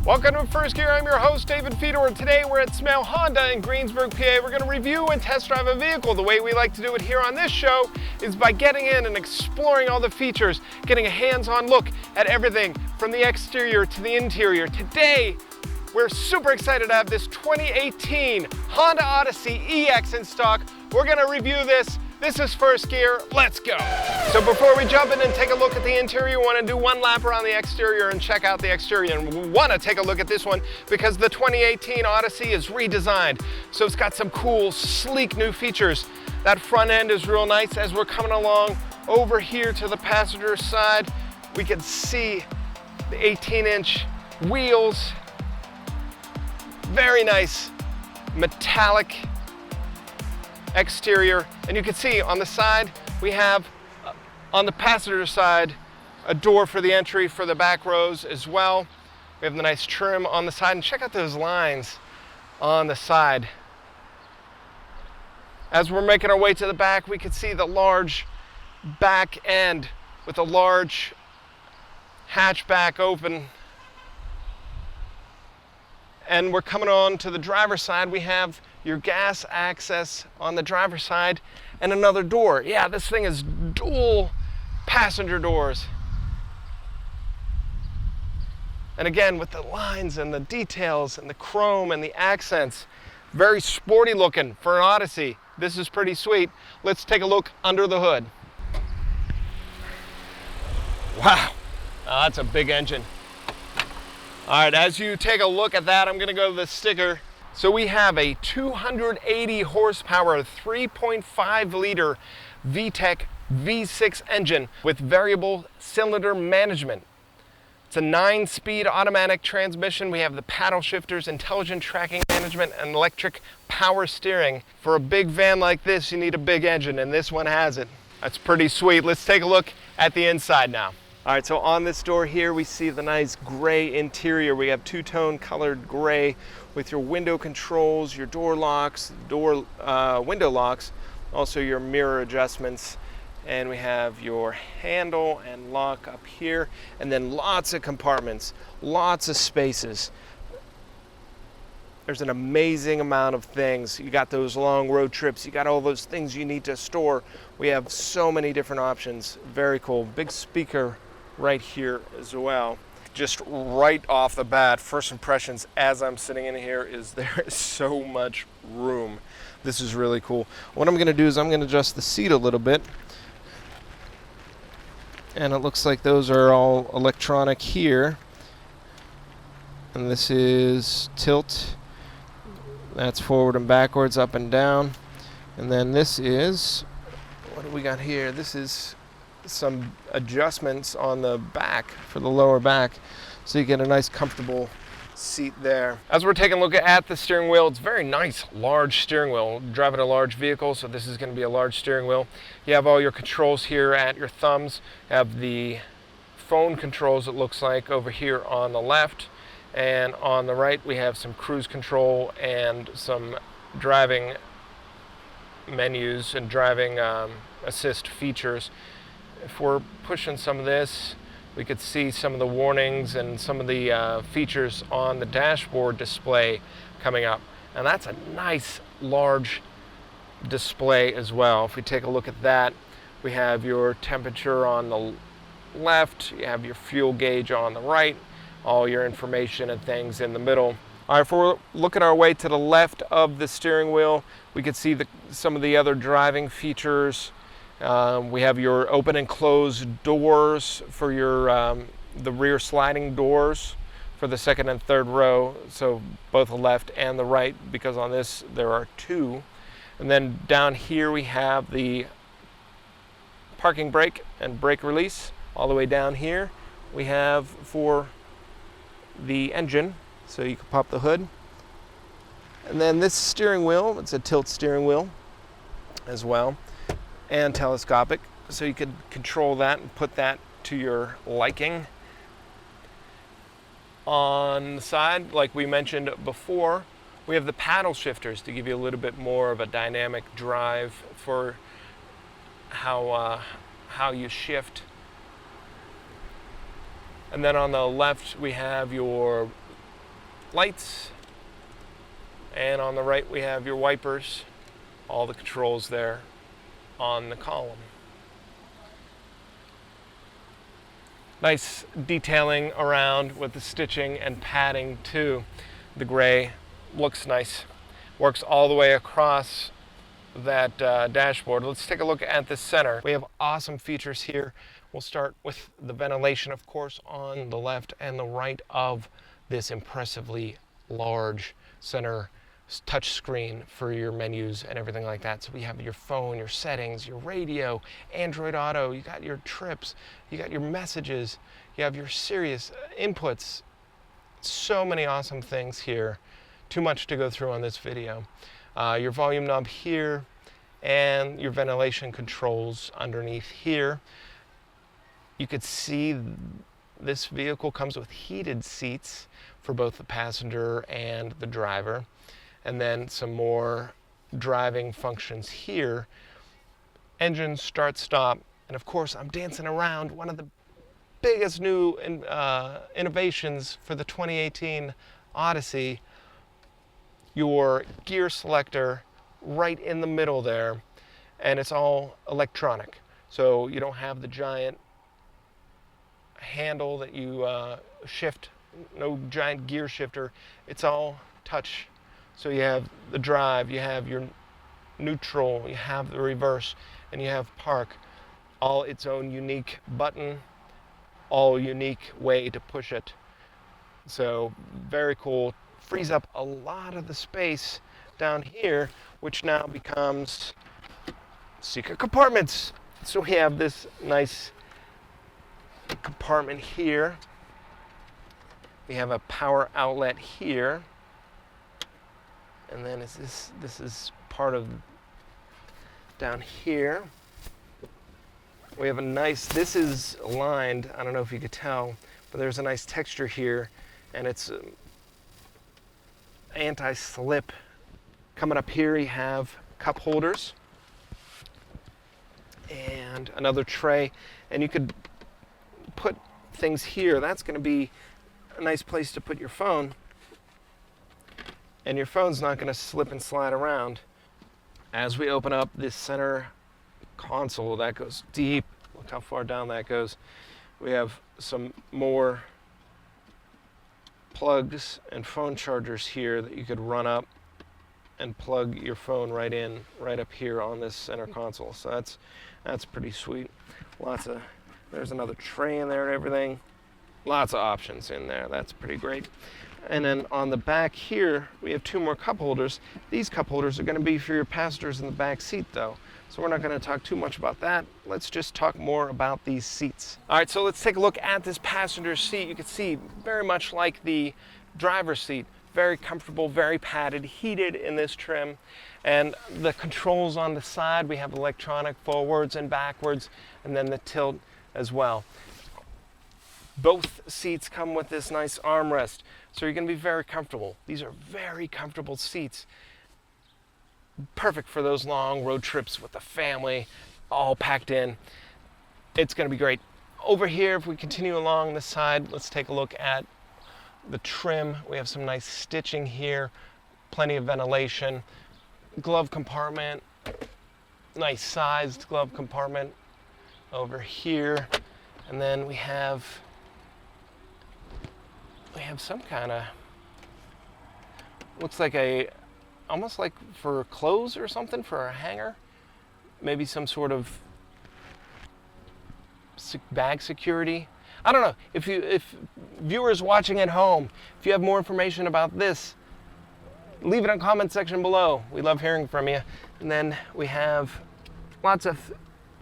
Welcome to First Gear. I'm your host, David Fedor, and today we're at Smail Honda in Greensburg, PA. We're going to review and test drive a vehicle. The way we like to do it here on this show is by getting in and exploring all the features, getting a hands-on look at everything from the exterior to the interior. Today, we're super excited to have this 2018 Honda Odyssey EX in stock. We're going to review this. This is First Gear. Let's go. So before we jump in and take a look at the interior, we want to do one lap around the exterior and check out the exterior. And we want to take a look at this one because the 2018 Odyssey is redesigned. So it's got some cool, sleek new features. That front end is real nice. As we're coming along over here to the passenger side, we can see the 18-inch wheels. Very nice metallic exterior, and you can see on the side we have on the passenger side a door for the entry for the back rows as well. We have the nice trim on the side, and check out those lines on the side. As we're making our way to the back, we can see the large back end with a large hatchback open. And we're coming on to the driver's side. We have your gas access on the driver's side and another door. Yeah, this thing is dual passenger doors. And again, with the lines and the details and the chrome and the accents, very sporty looking for an Odyssey. This is pretty sweet. Let's take a look under the hood. Wow, that's a big engine. All right, as you take a look at that, I'm gonna go to the sticker. So we have a 280 horsepower, 3.5 liter VTEC V6 engine with variable cylinder management. It's a 9-speed automatic transmission. We have the paddle shifters, intelligent tracking management, and electric power steering. For a big van like this, you need a big engine, and this one has it. That's pretty sweet. Let's take a look at the inside now. All right, so on this door here, we see the nice gray interior. We have two-tone colored gray with your window controls, your door locks, window locks, also your mirror adjustments. And we have your handle and lock up here, and then lots of compartments, lots of spaces. There's an amazing amount of things. You got those long road trips, you got all those things you need to store. We have so many different options. Very cool. Big speaker right here as well. Just right off the bat, first impressions as I'm sitting in here is there is so much room. This is really cool. What I'm going to do is I'm going to adjust the seat a little bit. And it looks like those are all electronic here. And this is tilt. That's forward and backwards, up and down. And then this is, what do we got here? This is some adjustments on the back for the lower back, so you get a nice comfortable seat there. As we're taking a look at the steering wheel, it's a very nice large steering wheel. Driving a large vehicle, so this is going to be a large steering wheel. You have all your controls here at your thumbs. You have the phone controls, it looks like, over here on the left, and on the right we have some cruise control and some driving menus and driving assist features. If we're pushing some of this, we could see some of the warnings and some of the features on the dashboard display coming up. And that's a nice large display as well. If we take a look at that, we have your temperature on the left, you have your fuel gauge on the right, all your information and things in the middle. All right, if we're looking our way to the left of the steering wheel, we could see some of the other driving features. We have your open and close doors for your the rear sliding doors for the second and third row, so both the left and the right, because on this there are two. And then down here we have the parking brake and brake release. All the way down here we have for the engine, so you can pop the hood. And then this steering wheel, it's a tilt steering wheel as well, and telescopic, so you could control that and put that to your liking. On the side, like we mentioned before, we have the paddle shifters to give you a little bit more of a dynamic drive for how you shift. And then on the left we have your lights, and on the right we have your wipers, all the controls there on the column. Nice detailing around with the stitching and padding too. The gray looks nice. Works all the way across that dashboard. Let's take a look at the center. We have awesome features here. We'll start with the ventilation, of course, on the left and the right of this impressively large center touch screen for your menus and everything like that. So we have your phone, your settings, your radio, Android Auto, you got your trips, you got your messages, you have your Sirius inputs. So many awesome things here. Too much to go through on this video. Your volume knob here and your ventilation controls underneath here. You could see this vehicle comes with heated seats for both the passenger and the driver. And then some more driving functions here. Engine, start, stop. And of course, I'm dancing around one of the biggest new innovations for the 2018 Odyssey. Your gear selector right in the middle there. And it's all electronic. So you don't have the giant handle that you shift, no giant gear shifter. It's all touch. So you have the drive, you have your neutral, you have the reverse, and you have park. All its own unique button, all unique way to push it. So very cool. Frees up a lot of the space down here, which now becomes secret compartments. So we have this nice compartment here. We have a power outlet here. And then this is part of down here. We have a nice, this is lined, I don't know if you could tell, but there's a nice texture here, and it's anti-slip. Coming up here you have cup holders and another tray, and you could put things here. That's going to be a nice place to put your phone. And your phone's not going to slip and slide around. As we open up this center console, that goes deep. Look how far down that goes. We have some more plugs and phone chargers here that you could run up and plug your phone right in, right up here on this center console. So that's pretty sweet. There's another tray in there and everything. Lots of options in there. That's pretty great. And then on the back here, we have two more cup holders. These cup holders are going to be for your passengers in the back seat though. So we're not going to talk too much about that. Let's just talk more about these seats. All right, so let's take a look at this passenger seat. You can see very much like the driver's seat. Very comfortable, very padded, heated in this trim. And the controls on the side, we have electronic forwards and backwards, and then the tilt as well. Both seats come with this nice armrest, so you're going to be very comfortable. These are very comfortable seats. Perfect for those long road trips with the family, all packed in. It's going to be great. Over here, if we continue along the side, let's take a look at the trim. We have some nice stitching here, plenty of ventilation. Glove compartment, nice sized glove compartment over here. And then we have some kind of, looks like almost like for clothes or something, for a hanger. Maybe some sort of bag security. I don't know. If viewers watching at home, if you have more information about this, leave it in the comment section below. We love hearing from you. And then we have lots of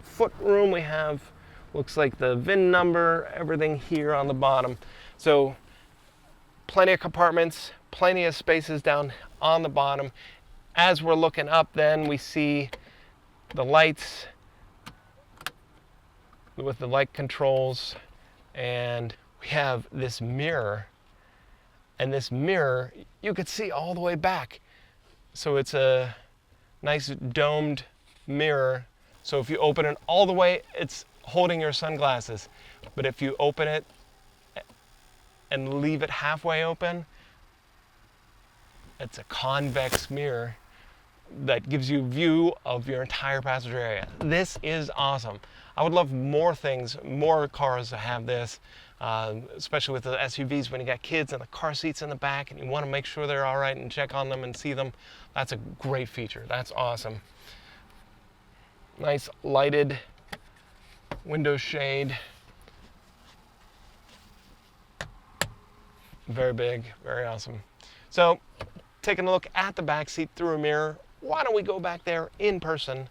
foot room. We have, looks like the VIN number, everything here on the bottom. So plenty of compartments, plenty of spaces down on the bottom. As we're looking up, then we see the lights with the light controls, and we have this mirror, and this mirror you could see all the way back. So it's a nice domed mirror. So if you open it all the way, it's holding your sunglasses. But if you open it and leave it halfway open, It's a convex mirror that gives you a view of your entire passenger area. This is awesome. I would love more things, more cars to have this, especially with the SUVs when you got kids and the car seats in the back and you want to make sure they're all right and check on them and see them. That's a great feature. That's awesome. Nice lighted window shade. Very big, very awesome. So, taking a look at the back seat through a mirror, why don't we go back there in person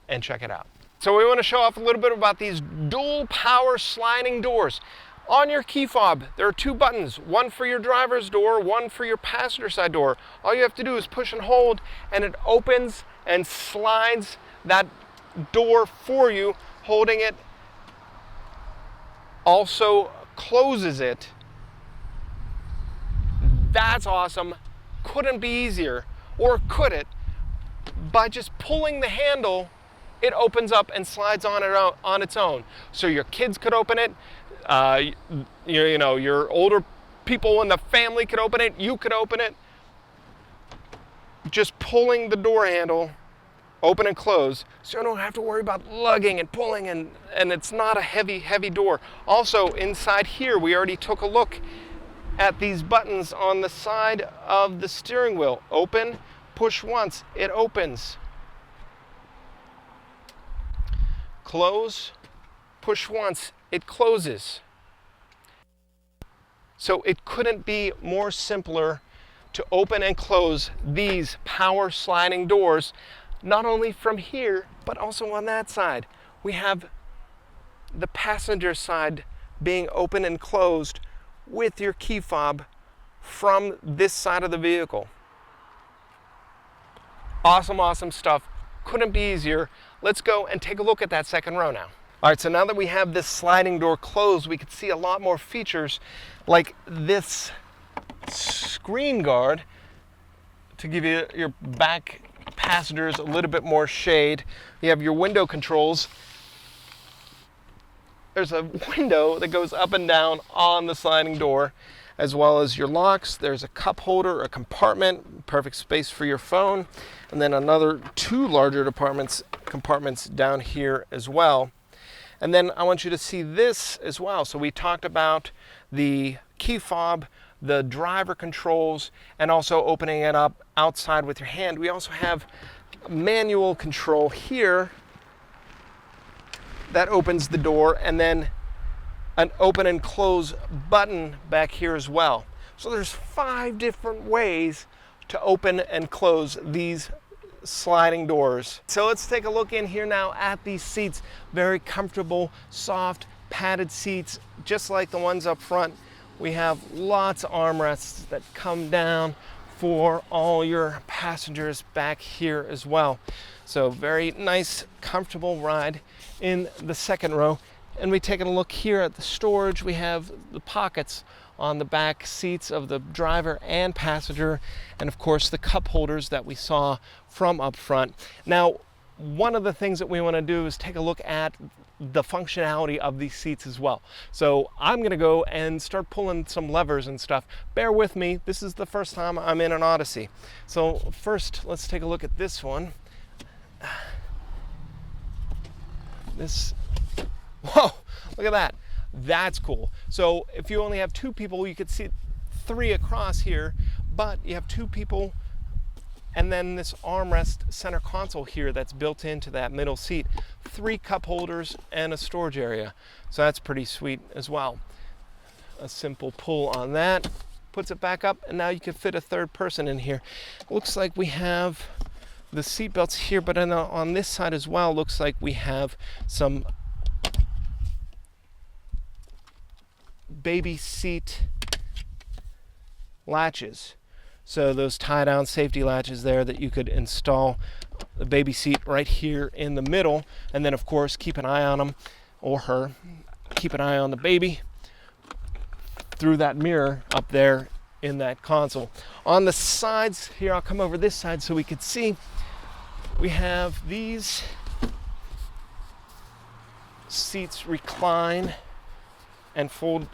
and check it out? So we want to show off a little bit about these dual power sliding doors. On your key fob, there are two buttons, one for your driver's door, one for your passenger side door. All you have to do is push and hold, and it opens and slides that door for you. Holding it also closes it. That's awesome. Couldn't be easier, or could it? By just pulling the handle, it opens up and slides on its own. So your kids could open it, your older people in the family could open it, you could open it. Just pulling the door handle, open and close, so you don't have to worry about lugging and pulling, and it's not a heavy door. Also, inside here, we already took a look at these buttons on the side of the steering wheel. Open, push once, it opens. Close, push once, it closes. So it couldn't be more simpler to open and close these power sliding doors, not only from here, but also on that side. We have the passenger side being open and closed with your key fob from this side of the vehicle. Awesome, awesome stuff. Couldn't be easier. Let's go and take a look at that second row now. All right, so now that we have this sliding door closed, we can see a lot more features like this screen guard to give you your back passengers a little bit more shade. You have your window controls. There's a window that goes up and down on the sliding door, as well as your locks. There's a cup holder, a compartment, perfect space for your phone, and then another two larger compartments down here as well. And then I want you to see this as well. So we talked about the key fob, the driver controls, and also opening it up outside with your hand. We also have manual control here that opens the door, and then an open and close button back here as well. So there's 5 different ways to open and close these sliding doors. So let's take a look in here now at these seats. Very comfortable, soft, padded seats, just like the ones up front. We have lots of armrests that come down for all your passengers back here as well. So very nice, comfortable ride in the second row. And we take a look here at the storage. We have the pockets on the back seats of the driver and passenger, and of course the cup holders that we saw from up front. Now, one of the things that we want to do is take a look at the functionality of these seats as well. So I'm going to go and start pulling some levers and stuff. Bear with me, this is the first time I'm in an Odyssey. So first, let's take a look at this one. Whoa, look at that. That's cool. So if you only have 2 people, you could see 3 across here, but you have 2 people, and then this armrest center console here that's built into that middle seat, 3 cup holders and a storage area. So that's pretty sweet as well. A simple pull on that, puts it back up, and now you can fit a 3rd person in here. Looks like we have the seat belts here, but on this side as well, looks like we have some baby seat latches. So those tie down safety latches there that you could install the baby seat right here in the middle, and then of course keep an eye on him or her, keep an eye on the baby through that mirror up there in that console. On the sides here, I'll come over this side so we could see, we have these seats recline and fold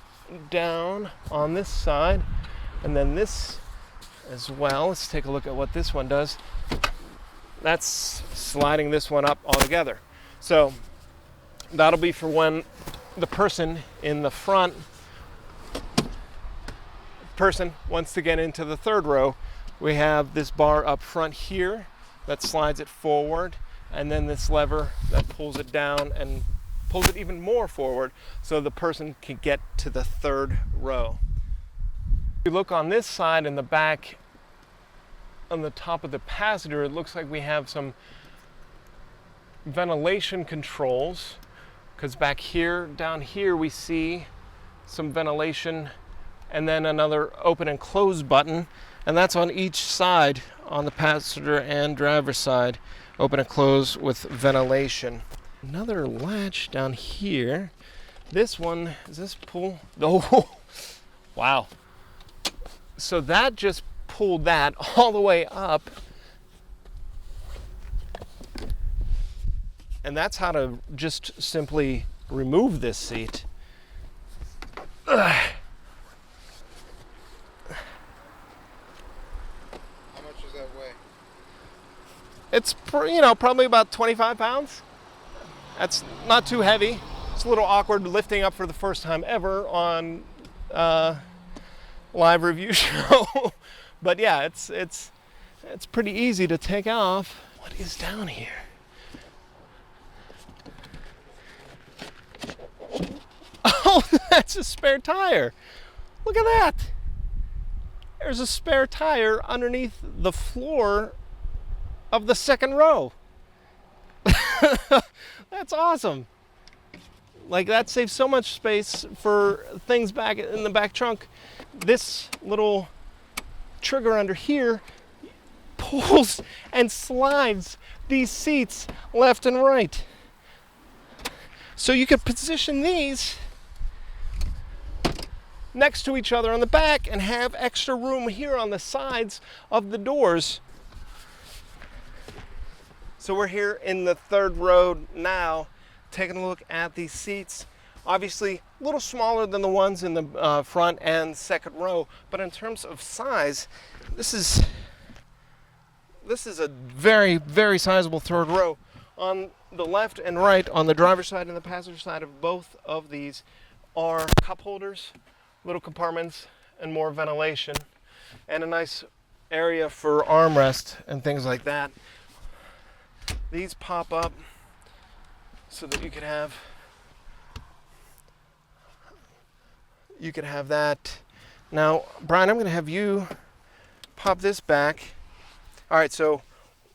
down on this side, and then this as well. Let's take a look at what this one does. That's sliding this one up altogether. So that'll be for when the person in the front wants to get into the third row. We have this bar up front here that slides it forward, and then this lever that pulls it down and pulls it even more forward so the person can get to the third row. If you look on this side in the back, on the top of the passenger, it looks like we have some ventilation controls, because back here, down here, we see some ventilation and then another open and close button, and that's on each side, on the passenger and driver side, open and close with ventilation. Another latch down here. This one, is this pull? Oh, wow. So that just pulled that all the way up. And that's how to just simply remove this seat. How much does that weigh? It's, probably about 25 pounds. That's not too heavy. It's a little awkward lifting up for the first time ever on live review show. But yeah, it's pretty easy to take off. What is down here? Oh, that's a spare tire. Look at that. There's a spare tire underneath the floor of the second row. That's awesome. Like, that saves so much space for things back in the back trunk. This little trigger under here pulls and slides these seats left and right. So you could position these next to each other on the back and have extra room here on the sides of the doors. So we're here in the third row now, taking a look at these seats. Obviously a little smaller than the ones in the front and second row, but in terms of size, this is a very, very sizable third row. On the left and right, on the driver's side and the passenger side of both of these, are cup holders, little compartments, and more ventilation, and a nice area for armrest and things like that. These pop up so that you could have that. Now, Brian, I'm going to have you pop this back. All right, so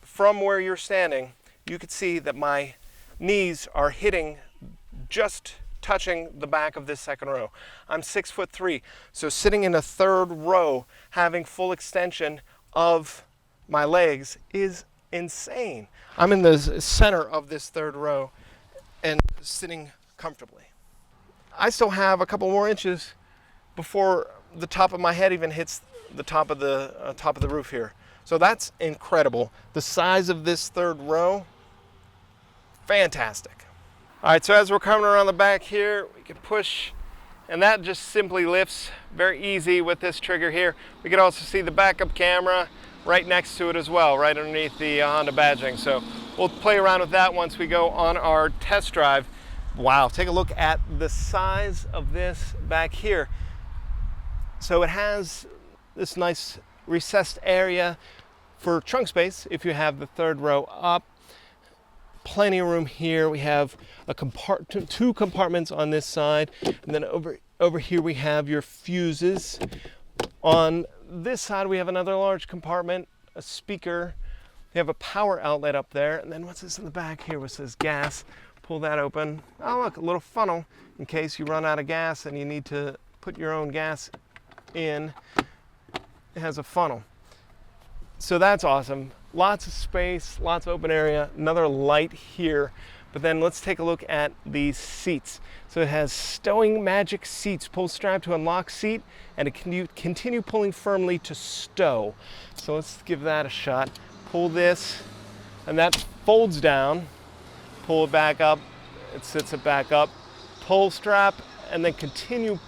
from where you're standing, you could see that my knees are hitting, just touching the back of this second row. I'm 6'3", so sitting in a third row, having full extension of my legs is insane. I'm in the center of this third row and sitting comfortably. I still have a couple more inches before the top of my head even hits the top of the roof here. So that's incredible. The size of this third row, fantastic. All right, so as we're coming around the back here, we can push, and that just simply lifts very easy with this trigger here. We can also see the backup camera right next to it as well, right underneath the Honda badging. So we'll play around with that once we go on our test drive. Wow, take a look at the size of this back here. So it has this nice recessed area for trunk space if you have the third row up. Plenty of room here. We have two compartments on this side, and then over here we have your fuses. On this side we have another large compartment, a speaker. We have a power outlet up there, and then what's this in the back here which says gas? Pull that open. Oh look, a little funnel in case you run out of gas and you need to put your own gas in. It has a funnel. So that's awesome. Lots of space, lots of open area, another light here. But then let's take a look at these seats. So it has stowing magic seats, pull strap to unlock seat, and it can continue pulling firmly to stow. So let's give that a shot. Pull this, and that folds down. Pull it back up, it sits it back up. Pull strap, and then continue.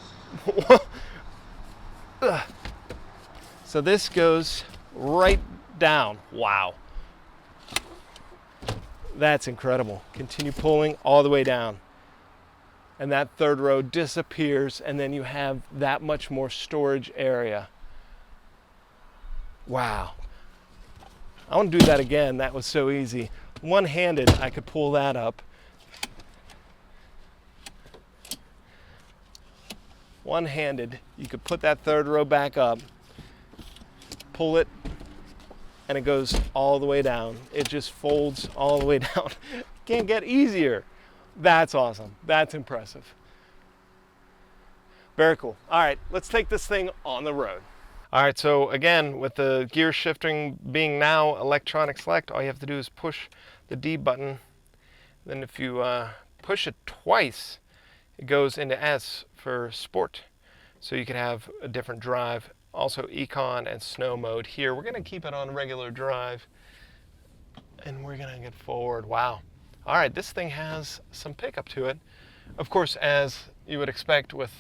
So this goes right down. Wow. That's incredible. Continue pulling all the way down. And that third row disappears, and then you have that much more storage area. Wow. I want to do that again. That was so easy. One-handed, I could pull that up. One-handed, you could put that third row back up, pull it, and it goes all the way down. It just folds all the way down. Can't get easier. That's awesome. That's impressive. Very cool. All right, let's take this thing on the road. All right, so again, with the gear shifting being now electronic select, all you have to do is push the D button. Then if you push it twice, it goes into S for sport. So you can have a different drive. Also econ and snow mode here. We're gonna keep it on regular drive, and we're gonna get forward. Wow. All right, this thing has some pickup to it. Of course, as you would expect with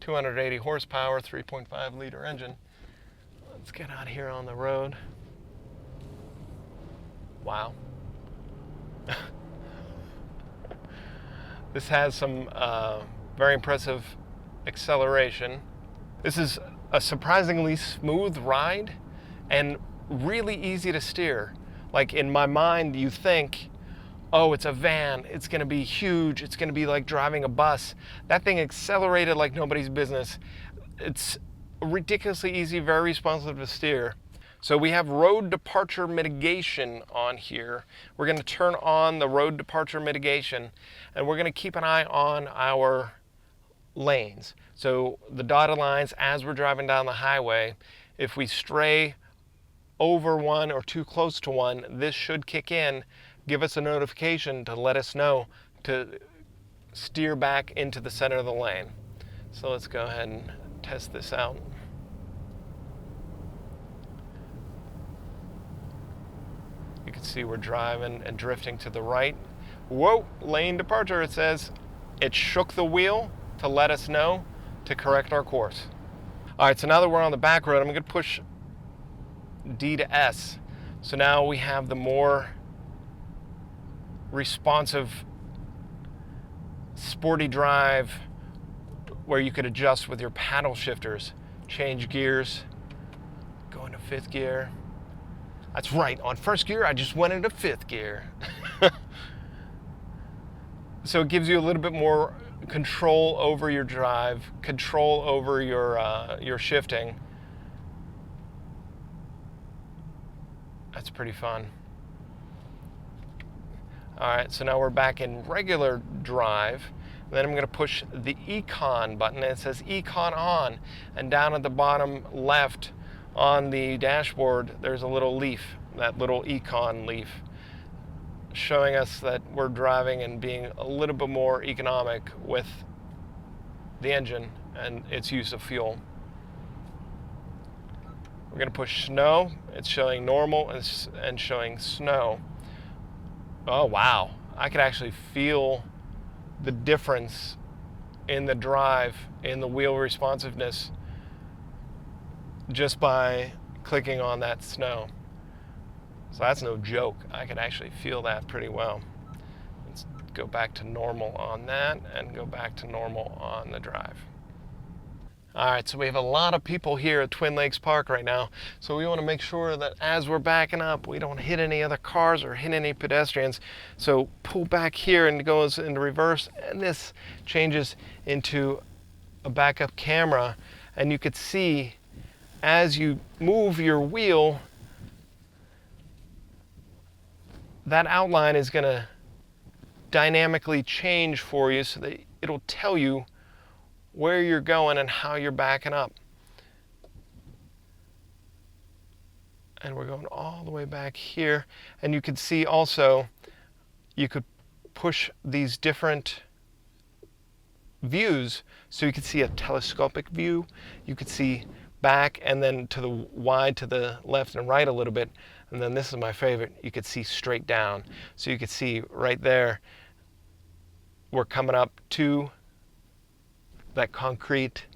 280 horsepower, 3.5 liter engine. Let's get out here on the road. Wow. This has some very impressive acceleration. This is a surprisingly smooth ride and really easy to steer. Like in my mind, you think, oh, it's a van, it's gonna be huge, it's gonna be like driving a bus. That thing accelerated like nobody's business. It's ridiculously easy, very responsive to steer. So we have road departure mitigation on here. We're gonna turn on the road departure mitigation, and we're gonna keep an eye on our lanes. So the dotted lines as we're driving down the highway, if we stray over one or too close to one, this should kick in, give us a notification to let us know to steer back into the center of the lane. So let's go ahead and test this out. You can see we're driving and drifting to the right. Whoa, lane departure, it says. It shook the wheel to let us know to correct our course. All right, so now that we're on the back road, I'm gonna push D to S. So now we have the more responsive, sporty drive where you could adjust with your paddle shifters, change gears, go into fifth gear. That's right, on first gear, I just went into fifth gear. So it gives you a little bit more control over your drive, control over your shifting. That's pretty fun. All right, so now we're back in regular drive. Then I'm going to push the econ button, and it says econ on. And down at the bottom left on the dashboard, there's a little leaf, that little econ leaf, showing us that we're driving and being a little bit more economic with the engine and its use of fuel. We're going to push snow. It's showing normal and showing snow. Oh, wow. I could actually feel the difference in the drive, in the wheel responsiveness, just by clicking on that snow. So that's no joke. I could actually feel that pretty well. Let's go back to normal on that and go back to normal on the drive. All right, so we have a lot of people here at Twin Lakes Park right now. So we want to make sure that as we're backing up, we don't hit any other cars or hit any pedestrians. So pull back here and it goes into reverse, and this changes into a backup camera. And you could see as you move your wheel, that outline is going to dynamically change for you so that it'll tell you where you're going and how you're backing up. And we're going all the way back here. And you can see also, you could push these different views. So you could see a telescopic view. You could see back and then to the wide to the left and right a little bit. And then this is my favorite. You could see straight down. So you could see right there, we're coming up to that concrete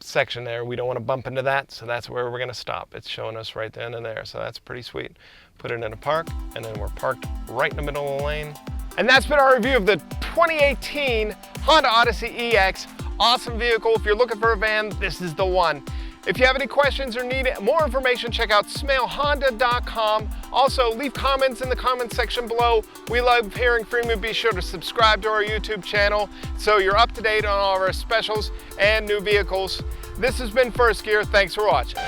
section there. We don't want to bump into that, so that's where we're going to stop. It's showing us right then and there, so that's pretty sweet. Put it in a park, and then we're parked right in the middle of the lane. And that's been our review of the 2018 Honda Odyssey EX. Awesome vehicle. If you're looking for a van, this is the one. If you have any questions or need more information, check out smailhonda.com. Also, leave comments in the comment section below. We love hearing from you. Be sure to subscribe to our YouTube channel so you're up to date on all of our specials and new vehicles. This has been First Gear. Thanks for watching.